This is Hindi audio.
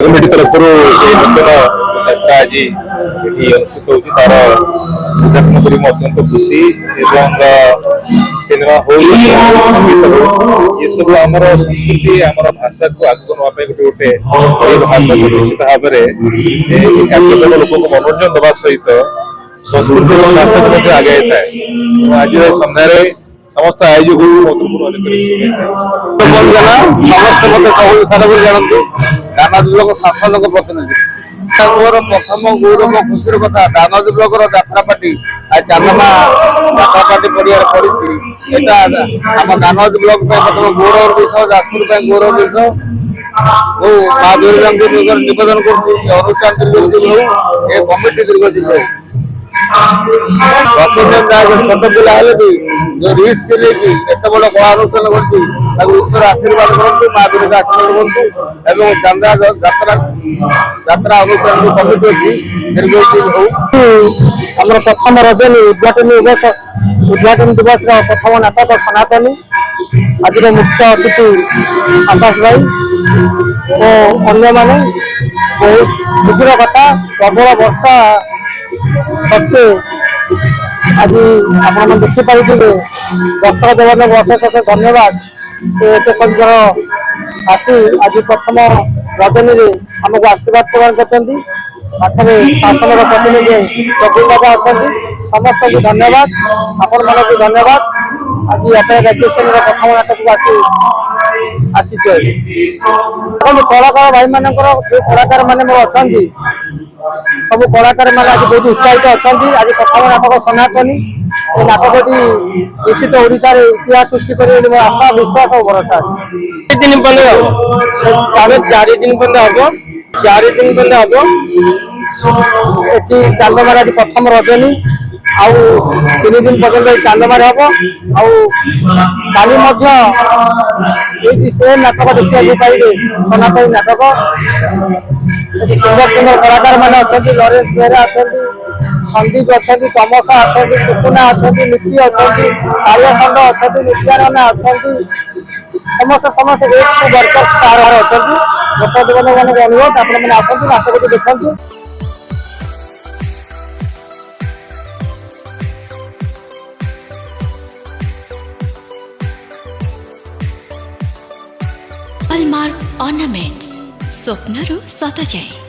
कमिटी तरफ नूतन यात्रा आज ये अनुष्ठित होती तार उद्घाटन कर अत्यंत खुशी सिनेमा हो संगीत हो ये सब आम संस्कृति आम भाषा को आगे नापे गोटे गोटे निश्चित भाव में कार्यक्रम लोक मनोरंजन देवा सहित संस्कृति और भाषा को आगे थाए आज सन्धार समस्त आयोजक शासन प्रतिनिधि प्रथम गौरव खुशी कथा दानोद ब्लॉक यात्रा पार्टी आज चांदमा यात्रा पार्टी पड़िया पड़ी आम दानोद ब्लॉक प्रथम गौरव विषय जाजपुर गौरव विषय माँ दुर्गा निवेदन अनुष्ठान दीर्घ कमिटी दीर्घ छोट पिला भी जो रिस्क लेकिन एत बड़ कला अनुष्ठान कर आशीर्वाद करूँ माँ दुर्गा आशीर्वाद करूँ चांदा यात्रा अनुष्ठान जो कमिटी अच्छी दीर्घ प्रथम रजनी उद्घाटन दिवस प्रथम नाटक सनातनी आज मुख्य अतिथि आकाश भाई और अन्य माने बहुत खुशी कथा प्रबल वर्षा सत्वे आज आप देखिपारे दर्शक देवन अशेष अशेष धन्यवाद एत संख्यक आसी आज प्रथम रजनी आमको आशीर्वाद प्रदान कर पाखे शासन प्रतिनिधि प्रवीण बाबा अच्छा समस्त को धन्यवाद आपण मन को धन्यवाद आज अपने ग्रेजुएशन प्रथम नाटक को आसी कलाकार भाई मान जो कलाकार मैंने अच्छा सब कलाकार मैंने आज बहुत उत्साहित अच्छा आज प्रथम नाटक सनातनी नाटक निश्चित ओडिशा इतिहास सृष्टि कर आशा विश्वास और भरोसा दिन चार दिन हम 4 दिन हम चांदमार आज प्रथम रजनी आउ 3 दिन पर्यटन चांदमार हम से नाटक देखा पाइबे सनातनी नाटक सुंदर सुंदर कलाकार मैंने अच्छा लरेन्स बेहरा अच्छा संदीप अच्छा तमसा अच्छा टुकुना अच्छा नीति अच्छा कालियाखंड अच्छा नित्यानंदा अच्छा समस्त समस्त एक वर्कर स्टार अच्छा दर्शक जीवन मान अनुरोध आप नाटक को देखते हॉलमार्क ऑर्नामेंट्स स्वप्नरू सत जाए।